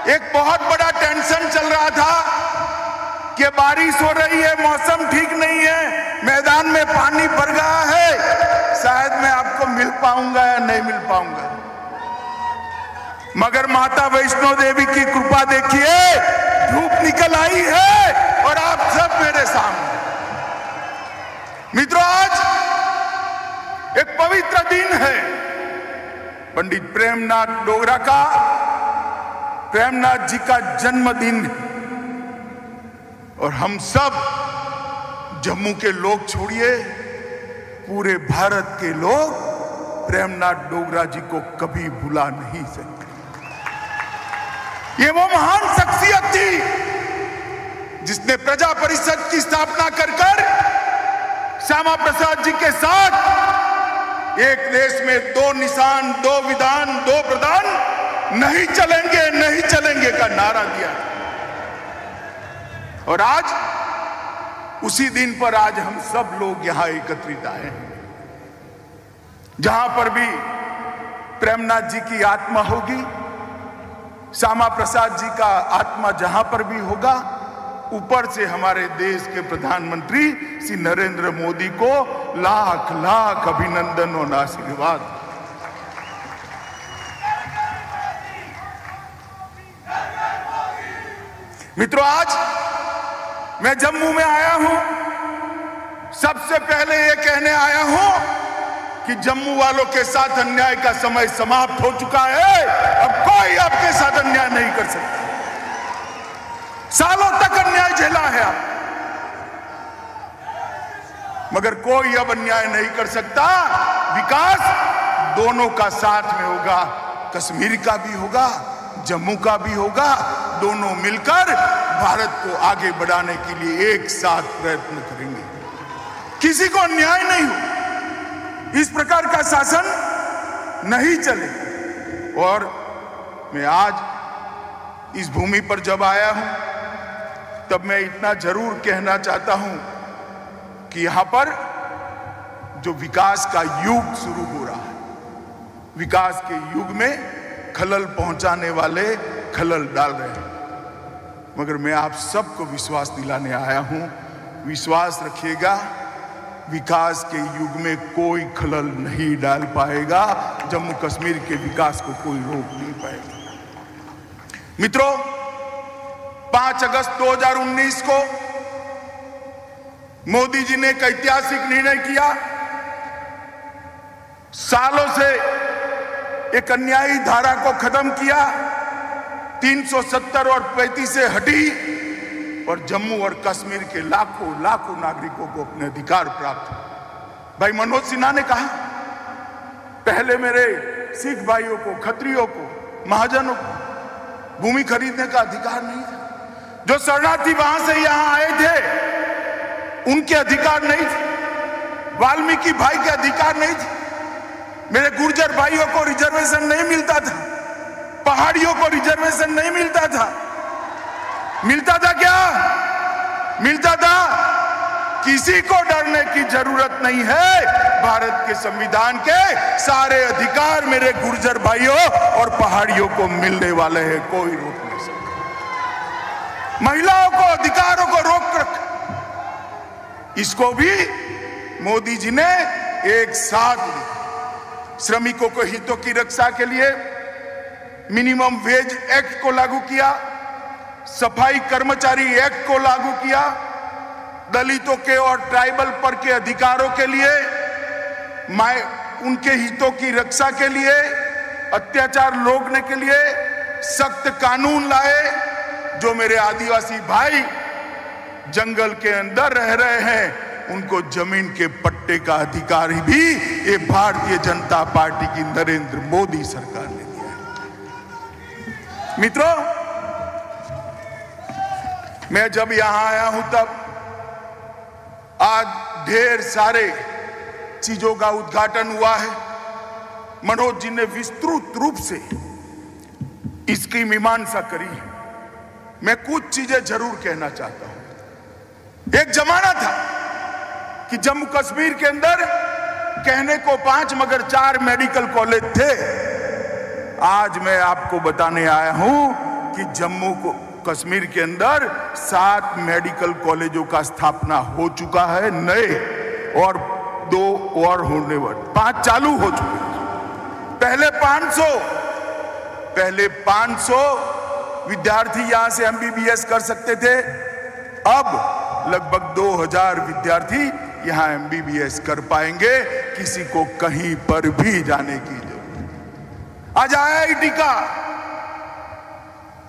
एक बहुत बड़ा टेंशन चल रहा था कि बारिश हो रही है, मौसम ठीक नहीं है, मैदान में पानी भर गया है, शायद मैं आपको मिल पाऊंगा या नहीं मिल पाऊंगा। मगर माता वैष्णो देवी की कृपा देखिए, धूप निकल आई है और आप सब मेरे सामने। मित्रों, आज एक पवित्र दिन है, पंडित प्रेमनाथ डोगरा का, प्रेमनाथ जी का जन्मदिन। और हम सब जम्मू के लोग छोड़िए, पूरे भारत के लोग प्रेमनाथ डोगरा जी को कभी भुला नहीं सकते। ये वो महान शख्सियत थी जिसने प्रजा परिषद की स्थापना कर श्यामा प्रसाद जी के साथ एक देश में 2 निशान, 2 विधान, 2 प्रधान, नहीं चलेंगे, नहीं चलेंगे का नारा दिया। और आज उसी दिन पर आज हम सब लोग यहां एकत्रित आए हैं। जहां पर भी प्रेमनाथ जी की आत्मा होगी, श्यामा प्रसाद जी का आत्मा जहां पर भी होगा, ऊपर से हमारे देश के प्रधानमंत्री श्री नरेंद्र मोदी को लाख लाख अभिनंदन और आशीर्वाद। मित्रों, आज मैं जम्मू में आया हूं, सबसे पहले यह कहने आया हूं कि जम्मू वालों के साथ अन्याय का समय समाप्त हो चुका है। अब कोई आपके साथ अन्याय नहीं कर सकता। सालों तक अन्याय झेला है आप, मगर कोई अब अन्याय नहीं कर सकता। विकास दोनों का साथ में होगा, कश्मीर का भी होगा, जम्मू का भी होगा। दोनों मिलकर भारत को आगे बढ़ाने के लिए एक साथ प्रयत्न करेंगे। किसी को अन्याय नहीं हो, इस प्रकार का शासन नहीं चलेगा। और मैं आज इस भूमि पर जब आया हूं, तब मैं इतना जरूर कहना चाहता हूं कि यहां पर जो विकास का युग शुरू हो रहा है, विकास के युग में खलल पहुंचाने वाले खलल डाल रहे हैं। मगर मैं आप सबको विश्वास दिलाने आया हूं, विश्वास रखिएगा, विकास के युग में कोई खलल नहीं डाल पाएगा। जम्मू कश्मीर के विकास को कोई रोक नहीं पाएगा। मित्रों, 5 अगस्त 2019 को मोदी जी ने एक ऐतिहासिक निर्णय किया। सालों से एक अन्यायी धारा को खत्म किया, 370 और 35 से हटी और जम्मू और कश्मीर के लाखों लाखों नागरिकों को अपने अधिकार प्राप्त हुए। भाई मनोज सिन्हा ने कहा, पहले मेरे सिख भाइयों को, खत्रियों को, महाजनों को भूमि खरीदने का अधिकार नहीं था। जो शरणार्थी वहां से यहां आए थे, उनके अधिकार नहीं थे। वाल्मीकि भाई के अधिकार नहीं थे। मेरे गुर्जर भाइयों को रिजर्वेशन नहीं मिलता था, पहाड़ियों को रिजर्वेशन नहीं मिलता था। मिलता था क्या? मिलता था। किसी को डरने की जरूरत नहीं है। भारत के संविधान के सारे अधिकार मेरे गुर्जर भाइयों और पहाड़ियों को मिलने वाले हैं, कोई रोक नहीं सकता। महिलाओं को, अधिकारों को रोक रखा, इसको भी मोदी जी ने एक साथ लिया। श्रमिकों को हितों की रक्षा के लिए मिनिमम वेज एक्ट को लागू किया, सफाई कर्मचारी एक्ट को लागू किया, दलितों के और ट्राइबल पर के अधिकारों के लिए, उनके हितों की रक्षा के लिए, अत्याचार रोकने के लिए सख्त कानून लाए। जो मेरे आदिवासी भाई जंगल के अंदर रह रहे हैं, उनको जमीन के पट्टे का अधिकार भी ये भारतीय जनता पार्टी की नरेंद्र मोदी सरकार ने दिया है। मित्रों, मैं जब यहां आया हूं, तब आज ढेर सारे चीजों का उद्घाटन हुआ है। मनोज जी ने विस्तृत रूप से इसकी मीमांसा करी है। मैं कुछ चीजें जरूर कहना चाहता हूं। एक जमाना था कि जम्मू कश्मीर के अंदर कहने को 5 मगर 4 मेडिकल कॉलेज थे। आज मैं आपको बताने आया हूं कि जम्मू को कश्मीर के अंदर 7 मेडिकल कॉलेजों का स्थापना हो चुका है नए, और 2 और होने वाले, 5 चालू हो चुके हैं। पहले 500 विद्यार्थी यहां से एमबीबीएस कर सकते थे, अब लगभग 2000 विद्यार्थी यहां एमबीबीएस कर पाएंगे, किसी को कहीं पर भी जाने की जरूरत। आज आईआईटी का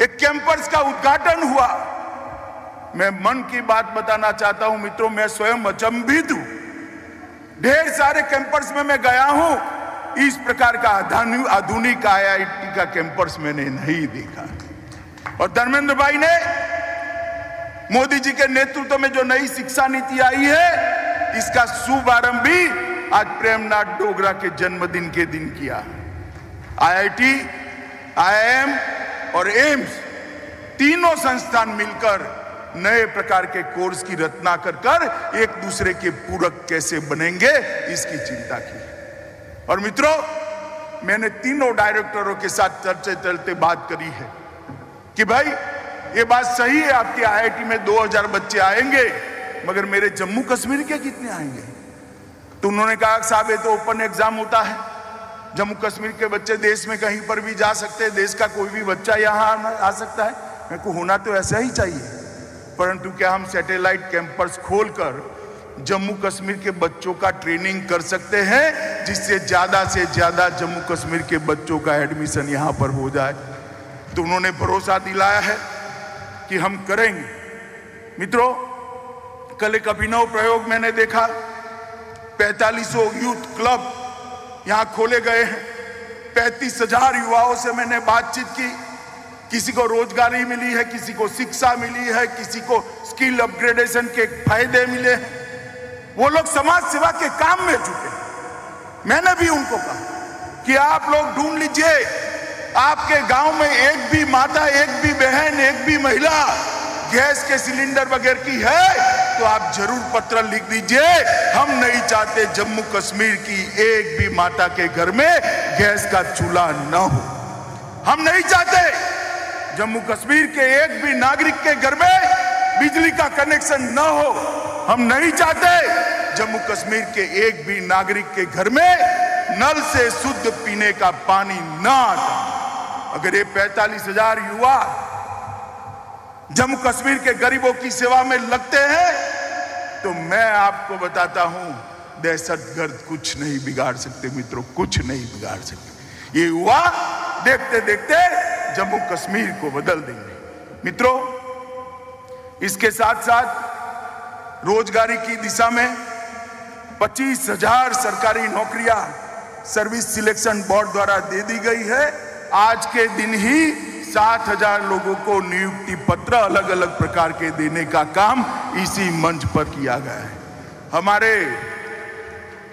एक कैंपस का उद्घाटन हुआ। मैं मन की बात बताना चाहता हूं मित्रों, मैं स्वयं अचंभित हूं। ढेर सारे कैंपस में मैं गया हूं, इस प्रकार का आधुनिक आईआईटी का कैंपस मैंने नहीं देखा। और धर्मेंद्र भाई ने, मोदी जी के नेतृत्व में जो नई शिक्षा नीति आई है, इसका शुभारंभ भी आज प्रेमनाथ डोगरा के जन्मदिन के दिन किया। आईआईटी, आईआईएम और एम्स तीनों संस्थान मिलकर नए प्रकार के कोर्स की रचना कर एक दूसरे के पूरक कैसे बनेंगे, इसकी चिंता की। और मित्रों, मैंने तीनों डायरेक्टरों के साथ चलते बात करी है कि भाई ये बात सही है, आपके आईआईटी में 2000 बच्चे आएंगे, मगर मेरे जम्मू कश्मीर के कितने आएंगे? तो उन्होंने कहा साहब ये तो ओपन एग्जाम होता है, जम्मू कश्मीर के बच्चे देश में कहीं पर भी जा सकते हैं, देश का कोई भी बच्चा यहाँ आ सकता है। मेरे को होना तो ऐसा ही चाहिए, परंतु क्या हम सैटेलाइट कैंपस खोलकर जम्मू कश्मीर के बच्चों का ट्रेनिंग कर सकते हैं, जिससे ज्यादा से ज्यादा जम्मू कश्मीर के बच्चों का एडमिशन यहाँ पर हो जाए? तो उन्होंने भरोसा दिलाया है कि हम करेंगे। मित्रों, कल एक अभिनव प्रयोग मैंने देखा। 4500 यूथ क्लब यहां खोले गए हैं। 35,000 युवाओं से मैंने बातचीत की। किसी को रोजगारी मिली है, किसी को शिक्षा मिली है, किसी को स्किल अपग्रेडेशन के फायदे मिले हैं। वो लोग समाज सेवा के काम में जुटे। मैंने भी उनको कहा कि आप लोग ढूंढ लीजिए, आपके गांव में एक भी माता, एक भी बहन, एक भी महिला गैस के सिलेंडर वगैरह की है तो आप जरूर पत्र लिख दीजिए। हम नहीं चाहते जम्मू कश्मीर की एक भी माता के घर में गैस का चूल्हा न हो। हम नहीं चाहते जम्मू कश्मीर के एक भी नागरिक के घर में बिजली का कनेक्शन न हो। हम नहीं चाहते जम्मू कश्मीर के एक भी नागरिक के घर में नल से शुद्ध पीने का पानी न आता। अगर ये 45,000 युवा जम्मू कश्मीर के गरीबों की सेवा में लगते हैं तो मैं आपको बताता हूं, दहशतगर्द कुछ नहीं बिगाड़ सकते मित्रों, कुछ नहीं बिगाड़ सकते। ये युवा देखते देखते जम्मू कश्मीर को बदल देंगे। मित्रों, इसके साथ साथ रोजगारी की दिशा में 25,000 सरकारी नौकरियां सर्विस सिलेक्शन बोर्ड द्वारा दे दी गई है। आज के दिन ही 7,000 लोगों को नियुक्ति पत्र अलग अलग प्रकार के देने का काम इसी मंच पर किया गया है। हमारे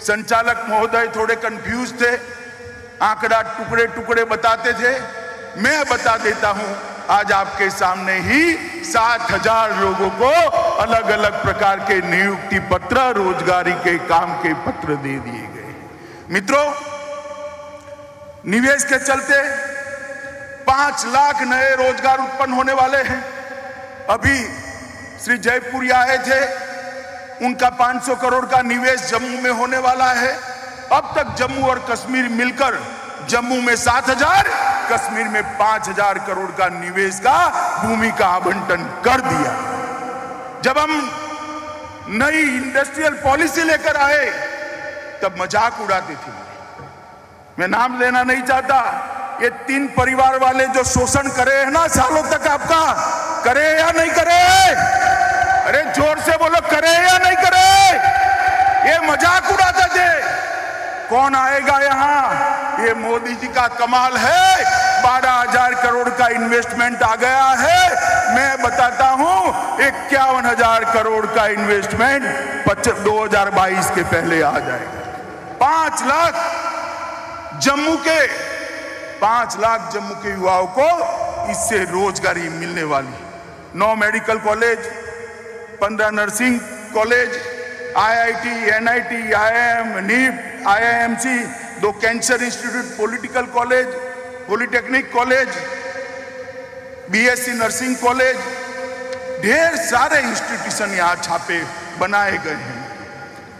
संचालक महोदय थोड़े कंफ्यूज थे, आंकड़ा टुकड़े टुकड़े बताते थे। मैं बता देता हूं, आज आपके सामने ही 7,000 लोगों को अलग अलग प्रकार के नियुक्ति पत्र, रोजगारी के काम के पत्र दे दिए गए। मित्रों, निवेश के चलते 5 लाख नए रोजगार उत्पन्न होने वाले हैं। अभी श्री जयपुरी आए थे, उनका 500 करोड़ का निवेश जम्मू में होने वाला है। अब तक जम्मू और कश्मीर मिलकर जम्मू में 7,000, कश्मीर में 5,000 करोड़ का निवेश का भूमि का आवंटन कर दिया। जब हम नई इंडस्ट्रियल पॉलिसी लेकर आए तब मजाक उड़ाते थे। मैं नाम लेना नहीं चाहता। ये 3 परिवार वाले जो शोषण करे हैं ना सालों तक आपका, करे या नहीं करे? अरे जोर से बोलो, करे या नहीं करे? ये मजाक उड़ाते थे। कौन आएगा यहाँ? ये मोदी जी का कमाल है। 12,000 करोड़ का इन्वेस्टमेंट आ गया है। मैं बताता हूँ 51,000 करोड़ का इन्वेस्टमेंट 2022 के पहले आ जाएगा। 5 लाख जम्मू के युवाओं को इससे रोजगारी मिलने वाली। 9 medical college, 15 nursing college, IIT, NIT, IIM, NEET, IIMC, 2 cancer institute, polytechnic college, BSc nursing college, ढेर सारे इंस्टीट्यूशन यहां छापे बनाए गए हैं।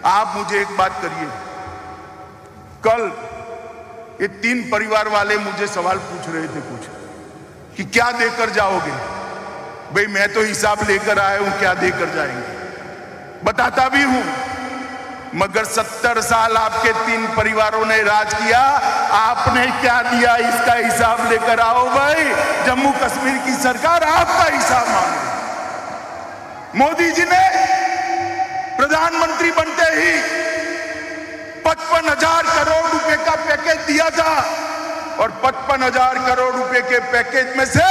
आप मुझे एक बात करिए, कल ये 3 परिवार वाले मुझे सवाल पूछ रहे थे कुछ कि क्या देकर जाओगे। भाई मैं तो हिसाब लेकर आया हूं, क्या देकर जाएंगे बताता भी हूं, मगर 70 साल आपके 3 परिवारों ने राज किया, आपने क्या दिया इसका हिसाब लेकर आओ भाई। जम्मू कश्मीर की सरकार आपका हिसाब मांगे। मोदी जी ने प्रधानमंत्री बनते ही 55,000 करोड़ रुपए का पैकेज दिया था और 55,000 करोड़ रुपए के पैकेज में से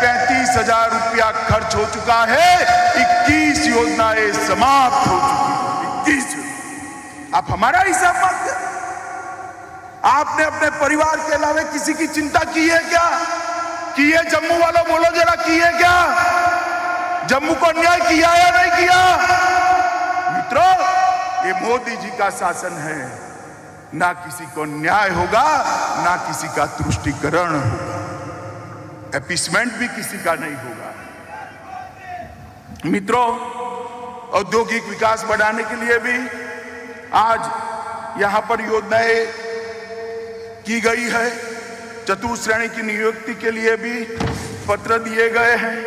35,000 रुपया खर्च हो चुका है। 21 योजनाएं समाप्त हो चुकी। 21। आप हमारा हिसाब मांगते हैं? आपने अपने परिवार के अलावा किसी की चिंता की है क्या? की है? जम्मू वालों बोलो जरा, की है क्या? जम्मू को न्याय किया या नहीं किया? मित्रों, ये मोदी जी का शासन है, ना किसी को न्याय होगा, ना किसी का तुष्टीकरण होगा, एपीसमेंट भी किसी का नहीं होगा। मित्रों, औद्योगिक विकास बढ़ाने के लिए भी आज यहां पर योजनाएं की गई है। चतुर्श्रेणी की नियुक्ति के लिए भी पत्र दिए गए हैं।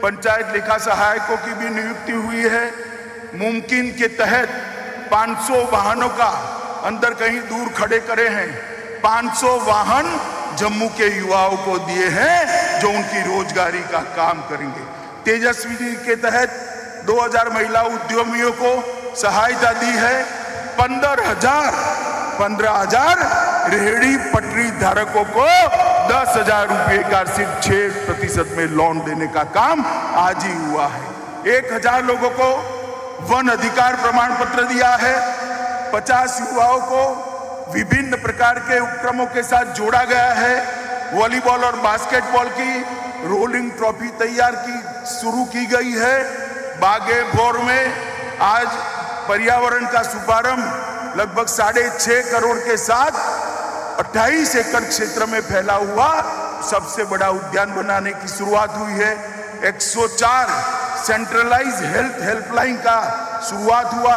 पंचायत लेखा सहायकों की भी नियुक्ति हुई है। मुमकिन के तहत 500 वाहनों का अंदर कहीं दूर खड़े करे हैं। 500 वाहन जम्मू के युवाओं को दिए हैं जो उनकी रोजगारी का काम करेंगे। तेजस्वी के तहत 2000 महिला उद्यमियों को सहायता दी है। 15,000 रेहड़ी पटरी धारकों को 10,000 रुपए का सिर्फ 6% में लोन देने का काम आज ही हुआ है। 1,000 लोगों को वन अधिकार प्रमाण पत्र दिया है। 50 युवाओं को विभिन्न प्रकार के उपक्रमों के साथ जोड़ा गया है। वॉलीबॉल और बास्केटबॉल की रोलिंग ट्रॉफी तैयार की शुरू की गई है। बागेपुर में आज पर्यावरण का शुभारंभ लगभग 6.5 करोड़ के साथ 28 एकड़ क्षेत्र में फैला हुआ सबसे बड़ा उद्यान बनाने की शुरुआत हुई है। 104 सेंट्रलाइज हेल्थ हेल्पलाइन का शुरुआत हुआ।